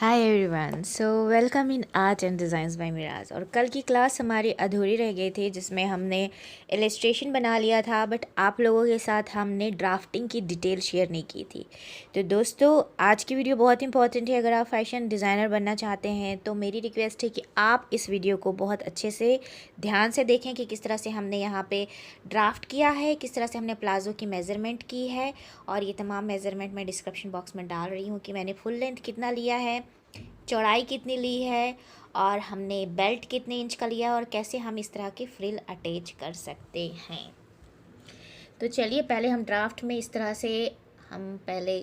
Hi everyone, so welcome in art and designs by Miraj. और कल की क्लास हमारी अधूरी रह गई थी जिसमें हमने इलस्ट्रेशन बना लिया था, बट आप लोगों के साथ हमने ड्राफ्टिंग की डिटेल शेयर नहीं की थी। तो दोस्तों, आज की वीडियो बहुत इंपॉर्टेंट है। अगर आप फैशन डिज़ाइनर बनना चाहते हैं तो मेरी रिक्वेस्ट है कि आप इस वीडियो को बहुत अच्छे से ध्यान से देखें कि किस तरह से हमने यहाँ पर ड्राफ्ट किया है, किस तरह से हमने प्लाज़ो की मेज़रमेंट की है। और ये तमाम मेज़रमेंट मैं डिस्क्रिप्शन बॉक्स में डाल रही हूँ कि मैंने फुल लेंथ कितना लिया है, चौड़ाई कितनी ली है, और हमने बेल्ट कितने इंच का लिया और कैसे हम इस तरह के फ्रिल अटैच कर सकते हैं। तो चलिए पहले हम ड्राफ्ट में इस तरह से हम पहले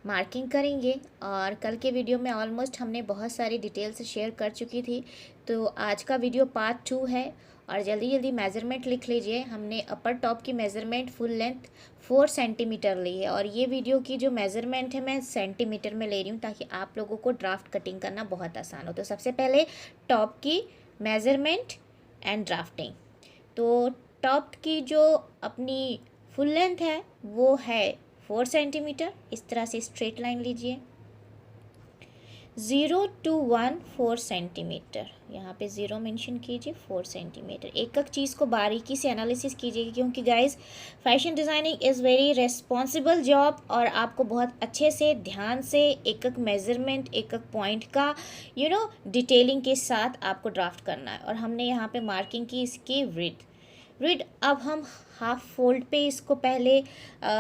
मार्किंग करेंगे। और कल के वीडियो में ऑलमोस्ट हमने बहुत सारी डिटेल्स शेयर कर चुकी थी, तो आज का वीडियो पार्ट 2 है। और जल्दी जल्दी मेज़रमेंट लिख लीजिए। हमने अपर टॉप की मेज़रमेंट फुल लेंथ 4 सेंटीमीटर ली है, और ये वीडियो की जो मेज़रमेंट है मैं सेंटीमीटर में ले रही हूँ ताकि आप लोगों को ड्राफ्ट कटिंग करना बहुत आसान हो। तो सबसे पहले टॉप की मेज़रमेंट एंड ड्राफ्टिंग। तो टॉप की जो अपनी फुल लेंथ है वो है 4 सेंटीमीटर। इस तरह से स्ट्रेट लाइन लीजिए। 0 to 1 4 सेंटीमीटर, यहाँ पे 0 मेंशन कीजिए, 4 सेंटीमीटर। एक एक चीज़ को बारीकी से एनालिसिस कीजिए, क्योंकि guys fashion designing is very responsible job, और आपको बहुत अच्छे से ध्यान से एक एक मेज़रमेंट, एक एक पॉइंट का डिटेलिंग के साथ आपको ड्राफ्ट करना है। और हमने यहाँ पे मार्किंग की इसकी विड्थ। अब हम हाफ फोल्ड पे इसको पहले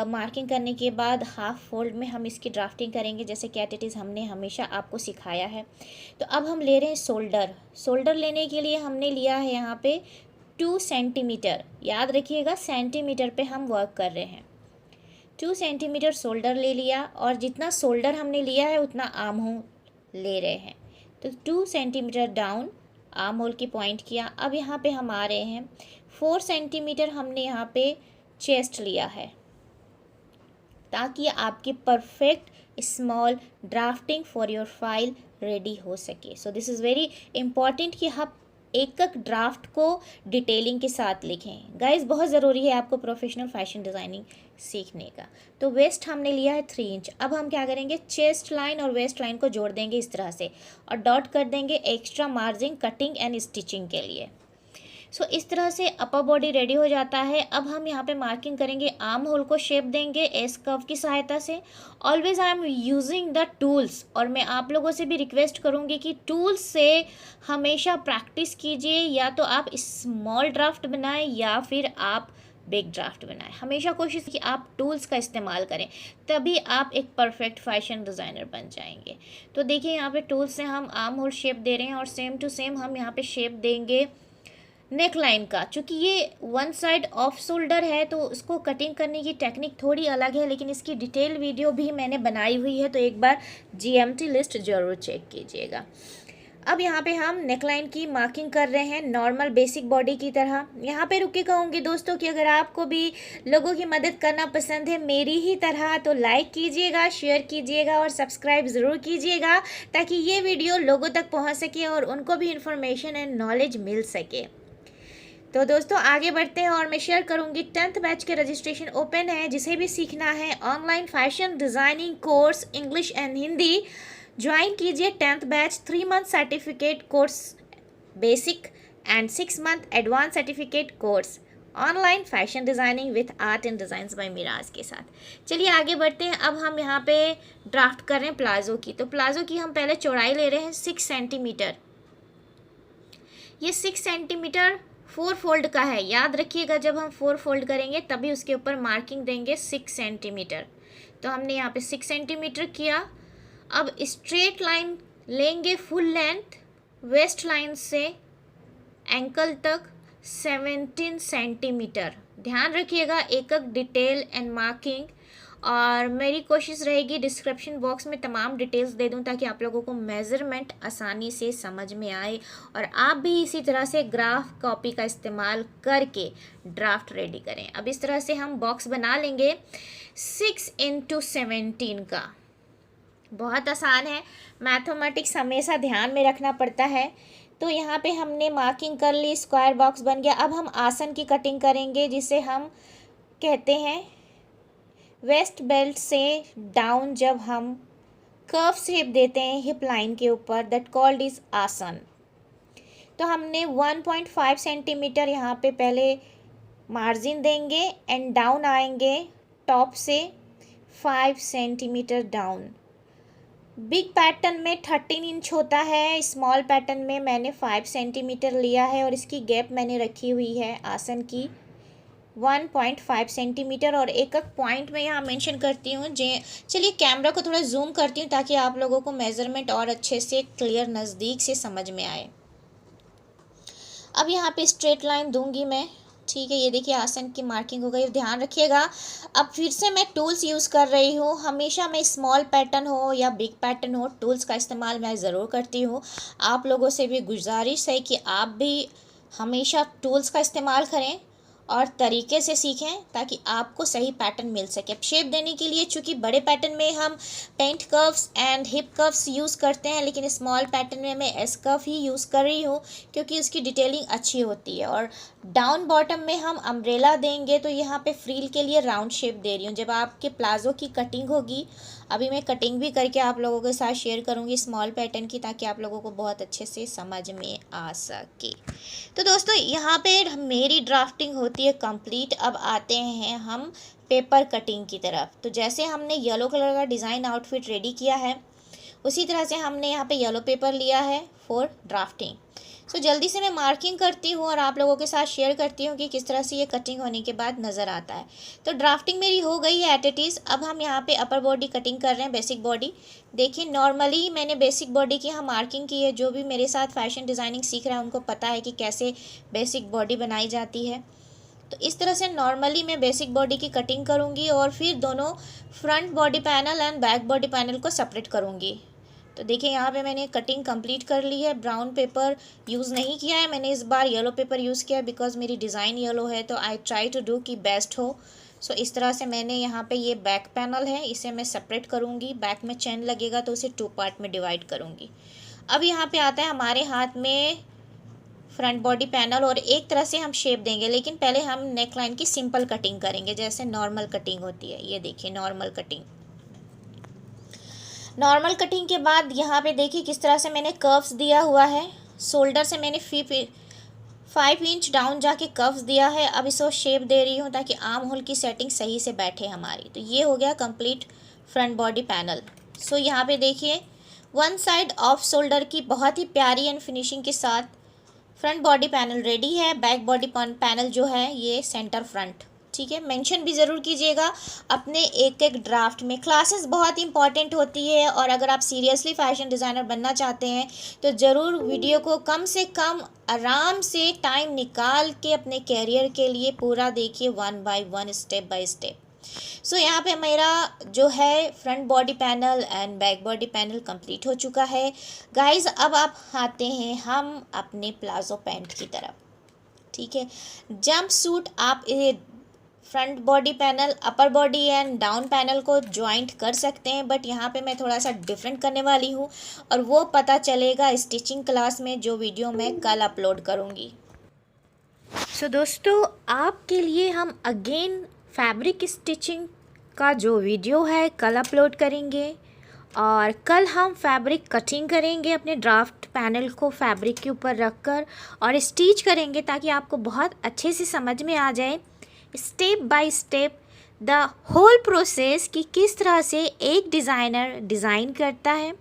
मार्किंग करने के बाद हाफ फोल्ड में हम इसकी ड्राफ्टिंग करेंगे, जैसे कि एट इट इज़ हमने हमेशा आपको सिखाया है। तो अब हम ले रहे हैं शोल्डर लेने के लिए हमने लिया है यहाँ पे 2 सेंटीमीटर। याद रखिएगा, सेंटीमीटर पे हम वर्क कर रहे हैं। 2 सेंटीमीटर शोल्डर ले लिया, और जितना शोल्डर हमने लिया है उतना आर्म होल ले रहे हैं। तो 2 सेंटीमीटर डाउन आर्म होल की पॉइंट किया। अब यहाँ पे हम आ रहे हैं 4 सेंटीमीटर हमने यहाँ पे चेस्ट लिया है, ताकि आपकी perfect small drafting for your file ready हो सके। So this is very important कि आप एक एक ड्राफ्ट को डिटेलिंग के साथ लिखें। गाइस, बहुत ज़रूरी है आपको प्रोफेशनल फैशन डिज़ाइनिंग सीखने का। तो वेस्ट हमने लिया है 3 इंच। अब हम क्या करेंगे, चेस्ट लाइन और वेस्ट लाइन को जोड़ देंगे इस तरह से, और डॉट कर देंगे extra margin cutting and stitching के लिए। सो इस तरह से अपर बॉडी रेडी हो जाता है। अब हम यहाँ पे मार्किंग करेंगे, आर्म होल को शेप देंगे एस कर्व की सहायता से। Always I am using the tools, और मैं आप लोगों से भी रिक्वेस्ट करूँगी कि टूल्स से हमेशा प्रैक्टिस कीजिए। या तो आप स्मॉल ड्राफ्ट बनाएं या फिर आप बिग ड्राफ्ट बनाएं। हमेशा कोशिश कि आप टूल्स का इस्तेमाल करें, तभी आप एक परफेक्ट फैशन डिज़ाइनर बन जाएंगे। तो देखिए यहाँ पे टूल्स से हम आर्म होल शेप दे रहे हैं, और सेम टू सेम हम यहाँ पे शेप देंगे नेक लाइन का। चूँकि ये वन साइड ऑफ शोल्डर है तो उसको कटिंग करने की टेक्निक थोड़ी अलग है, लेकिन इसकी डिटेल वीडियो भी मैंने बनाई हुई है, तो एक बार जीएमटी लिस्ट ज़रूर चेक कीजिएगा। अब यहाँ पे हम नेकलाइन की मार्किंग कर रहे हैं नॉर्मल बेसिक बॉडी की तरह। यहाँ पे रुक के कहूँगी दोस्तों कि अगर आपको भी लोगों की मदद करना पसंद है मेरी ही तरह, तो लाइक कीजिएगा, शेयर कीजिएगा और सब्सक्राइब ज़रूर कीजिएगा, ताकि ये वीडियो लोगों तक पहुँच सके और उनको भी इंफॉर्मेशन एंड नॉलेज मिल सके। तो दोस्तों आगे बढ़ते हैं, और मैं शेयर करूंगी 10th बैच के रजिस्ट्रेशन ओपन है। जिसे भी सीखना है online fashion designing course English and Hindi, join कीजिए 10th बैच। 3 month certificate course basic and 6 month advance certificate course online fashion designing with art and designs by Miraj के साथ। चलिए आगे बढ़ते हैं। अब हम यहाँ पे ड्राफ्ट कर रहे हैं प्लाजो की। तो प्लाजो की हम पहले चौड़ाई ले रहे हैं 6 सेंटीमीटर। ये 6 सेंटीमीटर 4 फोल्ड का है। याद रखिएगा, जब हम 4 फोल्ड करेंगे तभी उसके ऊपर मार्किंग देंगे 6 सेंटीमीटर। तो हमने यहाँ पे 6 सेंटीमीटर किया। अब स्ट्रेट लाइन लेंगे फुल लेंथ वेस्ट लाइन से एंकल तक 17 सेंटीमीटर। ध्यान रखिएगा एक एक डिटेल एंड मार्किंग, और मेरी कोशिश रहेगी डिस्क्रिप्शन बॉक्स में तमाम डिटेल्स दे दूं ताकि आप लोगों को मेज़रमेंट आसानी से समझ में आए, और आप भी इसी तरह से ग्राफ कॉपी का इस्तेमाल करके ड्राफ्ट रेडी करें। अब इस तरह से हम बॉक्स बना लेंगे 6 into 17 का। बहुत आसान है, मैथमेटिक्स हमेशा ध्यान में रखना पड़ता है। तो यहाँ पे हमने मार्किंग कर ली, स्क्वायर बॉक्स बन गया। अब हम आसन की कटिंग करेंगे, जिसे हम कहते हैं वेस्ट बेल्ट से डाउन जब हम कर्व शेप देते हैं हिप लाइन के ऊपर, दैट कॉल्ड इज आसन। तो हमने 1.5 सेंटीमीटर यहाँ पे पहले मार्जिन देंगे एंड डाउन आएंगे टॉप से 5 सेंटीमीटर डाउन। बिग पैटर्न में 13 इंच होता है, स्मॉल पैटर्न में मैंने 5 सेंटीमीटर लिया है और इसकी गैप मैंने रखी हुई है आसन की 1.5 सेंटीमीटर। और एक एक पॉइंट मैं यहाँ मेंशन करती हूँ। चलिए कैमरा को थोड़ा जूम करती हूँ ताकि आप लोगों को मेज़रमेंट और अच्छे से क्लियर नज़दीक से समझ में आए। अब यहाँ पे स्ट्रेट लाइन दूंगी मैं, ठीक है। ये देखिए आसन की मार्किंग हो गई। ध्यान रखिएगा, अब फिर से मैं टूल्स यूज़ कर रही हूँ। हमेशा मैं स्मॉल पैटर्न हो या बिग पैटर्न हो, टूल्स का इस्तेमाल मैं ज़रूर करती हूँ। आप लोगों से भी गुजारिश है कि आप भी हमेशा टूल्स का इस्तेमाल करें और तरीके से सीखें ताकि आपको सही पैटर्न मिल सके। अब शेप देने के लिए चूँकि बड़े पैटर्न में हम pant curves and hip curves use करते हैं, लेकिन स्मॉल पैटर्न में मैं एस कर्व ही यूज़ कर रही हूँ क्योंकि उसकी डिटेलिंग अच्छी होती है। और डाउन बॉटम में हम अम्ब्रेला देंगे, तो यहाँ पे फ्रील के लिए राउंड शेप दे रही हूँ। जब आपके प्लाज़ो की कटिंग होगी, अभी मैं कटिंग भी करके आप लोगों के साथ शेयर करूँगी स्मॉल पैटर्न की, ताकि आप लोगों को बहुत अच्छे से समझ में आ सके। तो दोस्तों यहाँ पे मेरी ड्राफ्टिंग होती है कंप्लीट। अब आते हैं हम पेपर कटिंग की तरफ। तो जैसे हमने येलो कलर का डिज़ाइन आउटफिट रेडी किया है, उसी तरह से हमने यहाँ पे येलो पेपर लिया है फॉर ड्राफ्टिंग। सो जल्दी से मैं मार्किंग करती हूँ और आप लोगों के साथ शेयर करती हूँ कि किस तरह से ये कटिंग होने के बाद नज़र आता है। तो ड्राफ्टिंग मेरी हो गई है एट इट इज़। अब हम यहाँ पे अपर बॉडी कटिंग कर रहे हैं, बेसिक बॉडी। देखिए नॉर्मली मैंने बेसिक बॉडी की यहाँ मार्किंग की है। जो भी मेरे साथ फैशन डिज़ाइनिंग सीख रहा है उनको पता है कि कैसे बेसिक बॉडी बनाई जाती है। तो इस तरह से नॉर्मली मैं बेसिक बॉडी की कटिंग करूँगी और फिर दोनों front body panel and back body panel को सेपरेट करूँगी। तो देखिए यहाँ पे मैंने कटिंग कंप्लीट कर ली है। ब्राउन पेपर यूज़ नहीं किया है मैंने, इस बार येलो पेपर यूज़ किया है बिकॉज मेरी डिज़ाइन येलो है, तो आई ट्राई टू डू कि बेस्ट हो। सो इस तरह से मैंने यहाँ पे ये बैक पैनल है, इसे मैं सेपरेट करूँगी। बैक में चेन लगेगा तो उसे 2 पार्ट में डिवाइड करूँगी। अब यहाँ पे आता है हमारे हाथ में फ्रंट बॉडी पैनल और एक तरह से हम शेप देंगे, लेकिन पहले हम नेक लाइन की सिंपल कटिंग करेंगे जैसे नॉर्मल कटिंग होती है। ये देखिए नॉर्मल कटिंग। नॉर्मल कटिंग के बाद यहाँ पे देखिए किस तरह से मैंने कर्व्स दिया हुआ है। शोल्डर से मैंने 5 इंच डाउन जाके कर्व्स दिया है। अब इसको शेप दे रही हूँ ताकि आर्म होल की सेटिंग सही से बैठे हमारी। तो ये हो गया कंप्लीट फ्रंट बॉडी पैनल। सो यहाँ पे देखिए वन साइड ऑफ शोल्डर की बहुत ही प्यारी एंड फिनिशिंग के साथ फ्रंट बॉडी पैनल रेडी है। बैक बॉडी पैनल जो है ये सेंटर फ्रंट, ठीक है। मेंशन भी ज़रूर कीजिएगा अपने एक एक ड्राफ्ट में। क्लासेस बहुत इंपॉर्टेंट होती है और अगर आप सीरियसली फैशन डिज़ाइनर बनना चाहते हैं तो ज़रूर वीडियो को कम से कम आराम से टाइम निकाल के अपने कैरियर के लिए पूरा देखिए, 1 बाय 1 स्टेप बाय स्टेप। सो यहाँ पे मेरा जो है front body panel and back body panel complete हो चुका है गाइस। अब आप आते हैं हम अपने प्लाजो पैंट की तरफ, ठीक है। जंप सूट आप front body panel, upper body and down panel को ज्वाइंट कर सकते हैं, बट यहाँ पे मैं थोड़ा सा डिफरेंट करने वाली हूँ और वो पता चलेगा स्टिचिंग क्लास में जो वीडियो मैं कल अपलोड करूँगी। सो दोस्तों आपके लिए हम अगेन फैब्रिक स्टिचिंग का जो वीडियो है कल अपलोड करेंगे और कल हम फैब्रिक कटिंग करेंगे अपने ड्राफ्ट पैनल को फैब्रिक के ऊपर रखकर और स्टिच करेंगे ताकि आपको बहुत अच्छे से समझ में आ जाए step by step the whole process कि किस तरह से एक डिज़ाइनर डिज़ाइन करता है,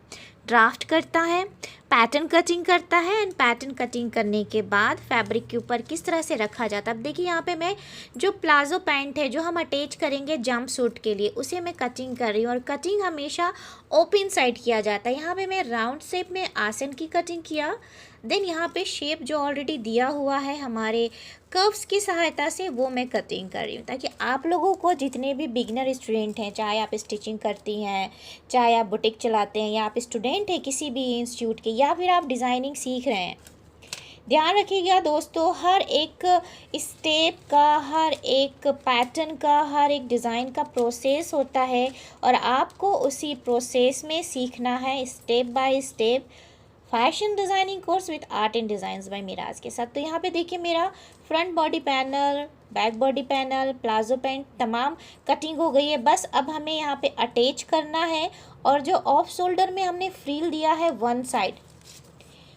ड्राफ्ट करता है, पैटर्न कटिंग करता है एंड पैटर्न कटिंग करने के बाद फैब्रिक के ऊपर किस तरह से रखा जाता है। अब देखिए यहाँ पे मैं जो प्लाजो पैंट है जो हम अटैच करेंगे जंप सूट के लिए उसे मैं कटिंग कर रही हूँ और कटिंग हमेशा ओपन साइड किया जाता है। यहाँ पे मैं राउंड शेप में आसन की कटिंग किया, देन यहाँ पे शेप जो ऑलरेडी दिया हुआ है हमारे कर्व्स की सहायता से वो मैं कटिंग कर रही हूँ ताकि आप लोगों को जितने भी बिगनर स्टूडेंट हैं, चाहे आप स्टिचिंग करती हैं, चाहे आप बुटीक चलाते हैं या आप स्टूडेंट हैं किसी भी इंस्टीट्यूट के या फिर आप डिज़ाइनिंग सीख रहे हैं, ध्यान रखिएगा दोस्तों हर एक स्टेप का, हर एक पैटर्न का, हर एक डिज़ाइन का प्रोसेस होता है और आपको उसी प्रोसेस में सीखना है step by step fashion designing course with art and designs by Miraj के साथ। तो यहाँ पे देखिए मेरा front body panel, back body panel, palazzo pant तमाम कटिंग हो गई है। बस अब हमें यहाँ पे अटैच करना है और जो ऑफ शोल्डर में हमने फ्रील दिया है वन साइड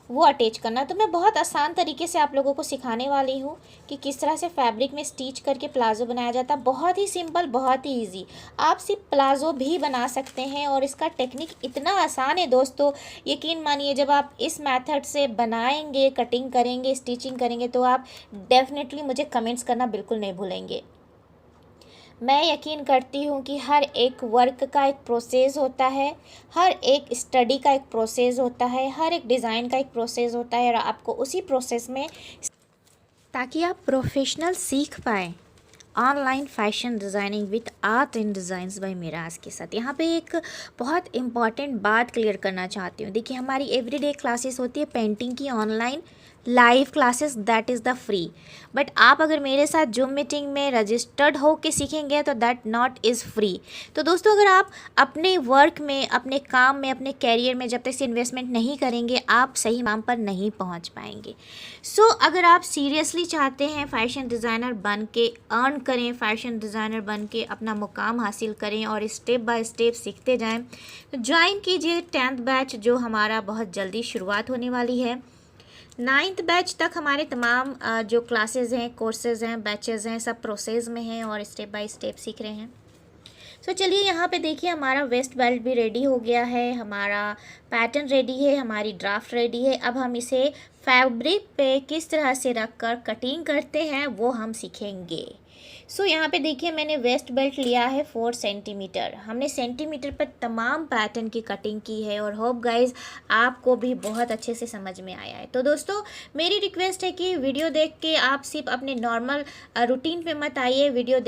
वो अटैच करना। तो मैं बहुत आसान तरीके से आप लोगों को सिखाने वाली हूँ कि किस तरह से फैब्रिक में स्टिच करके प्लाजो बनाया जाता है। बहुत ही सिंपल, बहुत ही इजी। आप सिर्फ प्लाजो भी बना सकते हैं और इसका टेक्निक इतना आसान है दोस्तों, यकीन मानिए जब आप इस मेथड से बनाएंगे, कटिंग करेंगे, स्टिचिंग करेंगे तो आप डेफिनेटली मुझे कमेंट्स करना बिल्कुल नहीं भूलेंगे। मैं यकीन करती हूँ कि हर एक वर्क का एक प्रोसेस होता है, हर एक स्टडी का एक प्रोसेस होता है, हर एक डिज़ाइन का एक प्रोसेस होता है और आपको उसी प्रोसेस में, ताकि आप प्रोफेशनल सीख पाएँ online fashion designing with art and designs by Miraj के साथ। यहाँ पे एक बहुत इम्पॉर्टेंट बात क्लियर करना चाहती हूँ। देखिए हमारी एवरीडे क्लासेस होती है पेंटिंग की online live classes, that is the free. But आप अगर मेरे साथ जूम मीटिंग में रजिस्टर्ड हो के सीखेंगे तो दैट नॉट इज़ फ्री। तो दोस्तों अगर आप अपने वर्क में, अपने काम में, अपने कैरियर में जब तक से इन्वेस्टमेंट नहीं करेंगे आप सही माम पर नहीं पहुंच पाएंगे। सो अगर आप सीरियसली चाहते हैं फैशन डिज़ाइनर बन के अर्न करें, फैशन डिज़ाइनर बन के अपना मुकाम हासिल करें और स्टेप बाय स्टेप सीखते जाएं, तो ज्वाइन कीजिए 10th बैच जो हमारा बहुत जल्दी शुरुआत होने वाली है। 9th बैच तक हमारे तमाम जो क्लासेस हैं, कोर्सेज़ हैं, बैचेज़ हैं, सब प्रोसेस में हैं और स्टेप बाय स्टेप सीख रहे हैं। सो चलिए यहाँ पे देखिए हमारा वेस्ट बेल्ट भी रेडी हो गया है, हमारा पैटर्न रेडी है, हमारी ड्राफ्ट रेडी है। अब हम इसे फैब्रिक पे किस तरह से रख कर कटिंग करते हैं वो हम सीखेंगे। सो यहाँ पे देखिए मैंने वेस्ट बेल्ट लिया है 4 सेंटीमीटर। हमने सेंटीमीटर पर तमाम पैटर्न की कटिंग की है और होप गाइज आपको भी बहुत अच्छे से समझ में आया है। तो दोस्तों मेरी रिक्वेस्ट है कि वीडियो देख के आप सिर्फ अपने नॉर्मल रूटीन पे मत आइए। वीडियो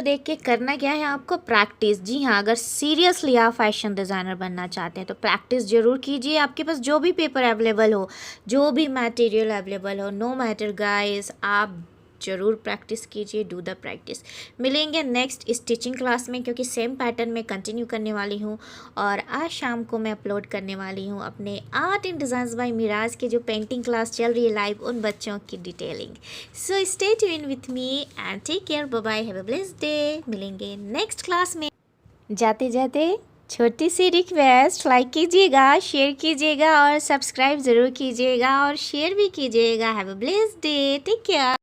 देख के करना क्या है आपको, प्रैक्टिस। जी हाँ, अगर सीरियसली आप फैशन डिज़ाइनर बनना चाहते हैं तो प्रैक्टिस ज़रूर कीजिए। आपके पास जो भी पेपर अवेलेबल हो, जो भी मटेरियल अवेलेबल हो, नो मैटर गाइस, आप ज़रूर प्रैक्टिस कीजिए, डू द प्रैक्टिस। मिलेंगे नेक्स्ट स्टिचिंग क्लास में, क्योंकि सेम पैटर्न में कंटिन्यू करने वाली हूँ और आज शाम को मैं अपलोड करने वाली हूँ अपने art and designs by Miraj के जो पेंटिंग क्लास चल रही है लाइव, उन बच्चों की detailing. So stay tune with me and take care, bye bye, have a blessed day. मिलेंगे नेक्स्ट क्लास में। जाते जाते छोटी सी रिक्वेस्ट, लाइक कीजिएगा, शेयर कीजिएगा और सब्सक्राइब ज़रूर कीजिएगा और शेयर भी कीजिएगा। Have a blessed day, take care.